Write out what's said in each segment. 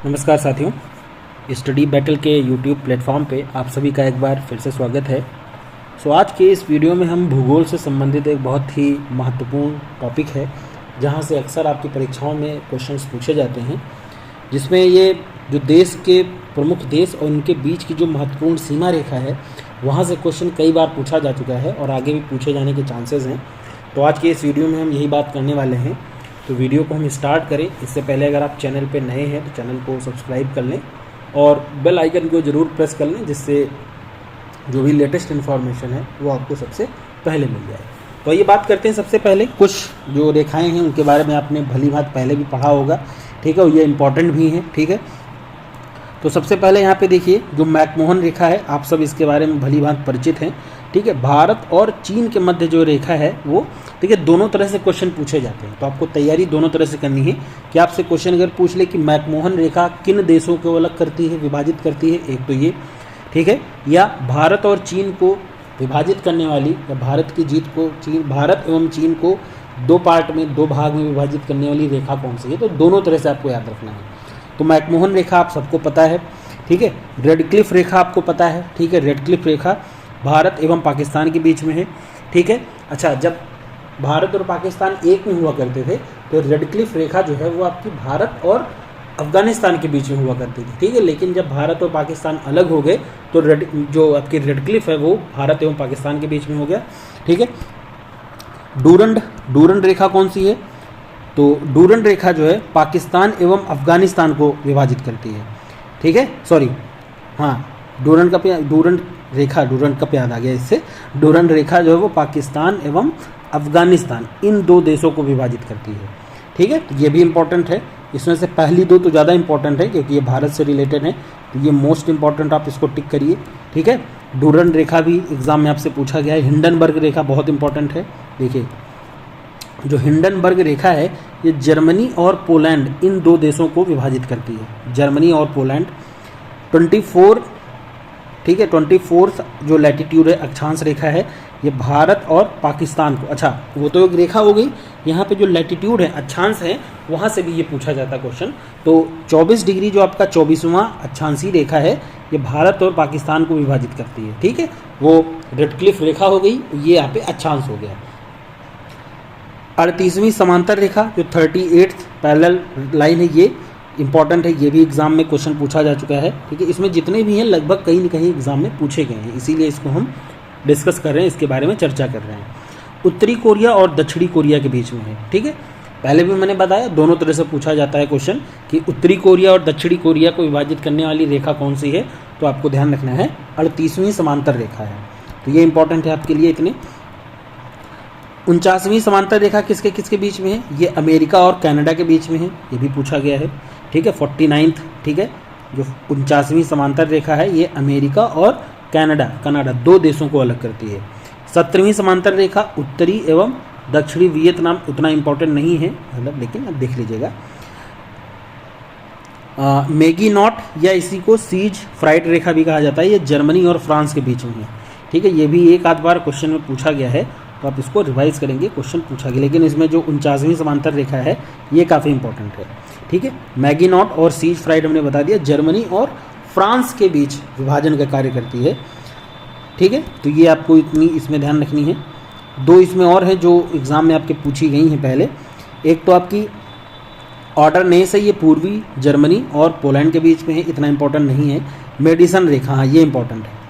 नमस्कार साथियों, study battle के यूट्यूब प्लेटफॉर्म पे आप सभी का एक बार फिर से स्वागत है। आज के इस वीडियो में हम भूगोल से संबंधित एक बहुत ही महत्वपूर्ण टॉपिक है जहां से अक्सर आपकी परीक्षाओं में क्वेश्चंस पूछे जाते हैं, जिसमें ये जो देश के प्रमुख देश और उनके बीच की जो महत्वपूर्ण सीमा रेखा है वहाँ से क्वेश्चन कई बार पूछा जा चुका है और आगे भी पूछे जाने के चांसेस हैं। तो आज के इस वीडियो में हम यही बात करने वाले हैं। तो वीडियो को हम स्टार्ट करें इससे पहले अगर आप चैनल पे नए हैं तो चैनल को सब्सक्राइब कर लें और बेल आइकन को ज़रूर प्रेस कर लें, जिससे जो भी लेटेस्ट इन्फॉर्मेशन है वो आपको सबसे पहले मिल जाए। तो ये बात करते हैं। सबसे पहले कुछ जो रेखाएं हैं उनके बारे में आपने भली भांति पहले भी पढ़ा होगा, ठीक है, और ये इंपॉर्टेंट भी हैं, ठीक है। तो सबसे पहले यहाँ पे देखिए जो मैकमोहन रेखा है, आप सब इसके बारे में भली भांति परिचित हैं, ठीक है। भारत और चीन के मध्य जो रेखा है वो, ठीक है, दोनों तरह से क्वेश्चन पूछे जाते हैं। तो आपको तैयारी दोनों तरह से करनी है कि आपसे क्वेश्चन अगर पूछ ले कि मैकमोहन रेखा किन देशों को अलग करती है, विभाजित करती है, एक तो ये, ठीक है, या भारत और चीन को विभाजित करने वाली, या भारत की जीत को भारत एवं चीन को दो पार्ट में, दो भाग में विभाजित करने वाली रेखा कौन सी है। तो दोनों तरह से आपको याद रखना है। तो मैकमोहन रेखा आप सबको पता है, ठीक है। रेडक्लिफ रेखा आपको पता है, ठीक है। रेडक्लिफ रेखा भारत एवं पाकिस्तान के बीच में है, ठीक है। अच्छा, जब भारत और पाकिस्तान एक में हुआ करते थे तो रेडक्लिफ रेखा जो है वो आपकी भारत और अफगानिस्तान के बीच में हुआ करती थी, ठीक है। लेकिन जब भारत और पाकिस्तान अलग हो गए तो जो आपकी रेडक्लिफ है वो भारत एवं पाकिस्तान के बीच में हो गया, ठीक है। डूरंड रेखा कौन सी है? तो डूरंड रेखा जो है पाकिस्तान एवं अफगानिस्तान को विभाजित करती है, ठीक है। सॉरी, हाँ, डूरंड कप याद आ गया इससे। डूरंड रेखा जो है वो पाकिस्तान एवं अफगानिस्तान इन दो देशों को विभाजित करती है, ठीक है। ये भी इंपॉर्टेंट है। इसमें से पहली दो तो ज़्यादा इंपॉर्टेंट है क्योंकि ये भारत से रिलेटेड है, तो ये मोस्ट इंपॉर्टेंट, आप इसको टिक करिए, ठीक है। डूरंड रेखा भी एग्जाम में आपसे पूछा गया है। हिंडनबर्ग रेखा बहुत इंपॉर्टेंट है। देखिए जो हिंडनबर्ग रेखा है ये जर्मनी और पोलैंड इन दो देशों को विभाजित करती है, जर्मनी और पोलैंड। 24, ठीक है, 24 जो लैटिट्यूड है, अक्षांश रेखा है, ये भारत और पाकिस्तान को, अच्छा वो तो एक रेखा हो गई, यहाँ पे जो लैटिट्यूड है, अक्षांश है, वहाँ से भी ये पूछा जाता क्वेश्चन। तो 24 डिग्री जो आपका 24वां अक्षांशीय रेखा है ये भारत और पाकिस्तान को विभाजित करती है, ठीक है। वो रेडक्लिफ रेखा हो गई, ये यहाँ पे अक्षांश हो गया। 38वीं समांतर रेखा जो 38th पैरेलल लाइन है, ये इंपॉर्टेंट है, ये भी एग्जाम में क्वेश्चन पूछा जा चुका है, ठीक है। इसमें जितने भी हैं लगभग कहीं न कहीं एग्जाम में पूछे गए हैं, इसीलिए इसको हम डिस्कस कर रहे हैं, इसके बारे में चर्चा कर रहे हैं। उत्तरी कोरिया और दक्षिणी कोरिया के बीच में है, ठीक है। पहले भी मैंने बताया दोनों तरह से पूछा जाता है क्वेश्चन कि उत्तरी कोरिया और दक्षिणी कोरिया को विभाजित करने वाली रेखा कौन सी है। तो आपको ध्यान रखना है 38वीं समांतर रेखा है, तो ये इंपॉर्टेंट है आपके लिए इतने। 49वीं समांतर रेखा किसके किसके बीच में है? ये अमेरिका और कनाडा के बीच में है, ये भी पूछा गया है, ठीक है। 49th, ठीक है, जो 49वीं समांतर रेखा है ये अमेरिका और कनाडा दो देशों को अलग करती है। 17वीं समांतर रेखा उत्तरी एवं दक्षिणी वियतनाम, उतना इंपॉर्टेंट नहीं है मतलब, लेकिन अब देख लीजिएगा। मैगी नॉट या इसी को सीज फ्राइट रेखा भी कहा जाता है, ये जर्मनी और फ्रांस के बीच में है, ठीक है। ये भी एक आध बार क्वेश्चन में पूछा गया है, तो आप इसको रिवाइज करेंगे, क्वेश्चन पूछा गया। लेकिन इसमें जो 49वीं समांतर रेखा है ये काफ़ी इंपॉर्टेंट है, ठीक है। मैगी नॉट और सीज फ्राइड हमने बता दिया, जर्मनी और फ्रांस के बीच विभाजन का कार्य करती है, ठीक है। तो ये आपको इतनी इसमें ध्यान रखनी है। दो इसमें और हैं जो एग्ज़ाम में आपके पूछी गई हैं पहले। एक तो आपकी ऑर्डर नेस है, ये पूर्वी जर्मनी और पोलैंड के बीच में है, इतना इंपॉर्टेंट नहीं है। मेडिसन रेखा, हाँ ये इंपॉर्टेंट है,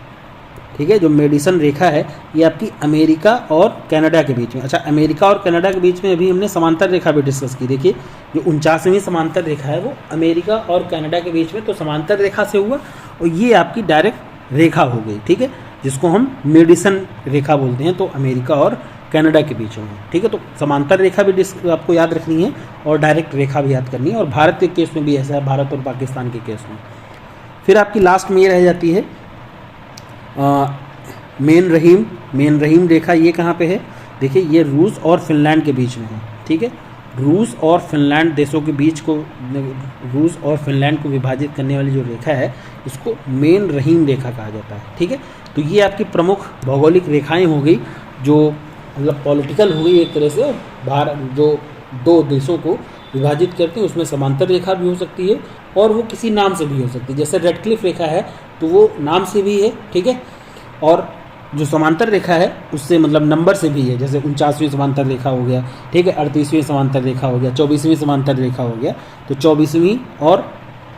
ठीक है। जो मेडिसन रेखा है ये आपकी अमेरिका और कनाडा के बीच में, अच्छा अमेरिका और कनाडा के बीच में अभी हमने समांतर रेखा भी डिस्कस की। देखिए जो 49वीं समांतर रेखा है वो अमेरिका और कनाडा के बीच में, तो समांतर रेखा से हुआ और ये आपकी डायरेक्ट रेखा हो गई, ठीक है, जिसको हम मेडिसन रेखा बोलते हैं। तो अमेरिका और कनाडा के बीच में, ठीक है। तो समांतर रेखा भी आपको याद रखनी है और डायरेक्ट रेखा भी याद करनी है, और भारत के केस में भी ऐसा है, भारत और पाकिस्तान के केस में। फिर आपकी लास्ट में ये रह जाती है मेन रहीम रेखा, ये कहाँ पे है? देखिए ये रूस और फिनलैंड के बीच में है, ठीक है। रूस और फिनलैंड देशों के बीच को, रूस और फिनलैंड को विभाजित करने वाली जो रेखा है इसको मेन रहीम रेखा कहा जाता है, ठीक है। तो ये आपकी प्रमुख भौगोलिक रेखाएं हो गई जो मतलब पॉलिटिकल हो गई एक तरह से, भारत जो दो देशों को विभाजित करते हैं उसमें समांतर रेखा भी हो सकती है और वो किसी नाम से भी हो सकती है। जैसे रेडक्लिफ रेखा है तो वो नाम से भी है, ठीक है, और जो समांतर रेखा है उससे मतलब नंबर से भी है, जैसे 49वीं समांतर रेखा हो गया, ठीक है, 38वीं समांतर रेखा हो गया, 24वीं समांतर रेखा हो गया। तो 24वीं और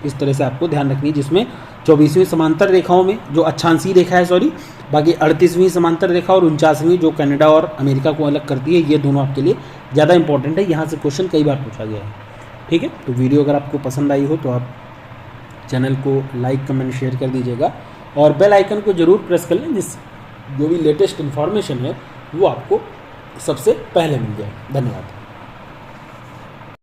इस तरह से आपको ध्यान रखनी है, जिसमें 24वीं समांतर रेखाओं में जो अक्षांशीय रेखा है, सॉरी, बाकी 38वीं समांतर रेखा और 49वीं जो कनाडा और अमेरिका को अलग करती है, ये दोनों आपके लिए ज़्यादा इंपॉर्टेंट है। यहाँ से क्वेश्चन कई बार पूछा गया है, ठीक है। तो वीडियो अगर आपको पसंद आई हो तो आप चैनल को लाइक, कमेंट, शेयर कर दीजिएगा और बेल आइकन को जरूर प्रेस कर लें, जिस जो भी लेटेस्ट इन्फॉर्मेशन है वो आपको सबसे पहले मिल जाए। धन्यवाद।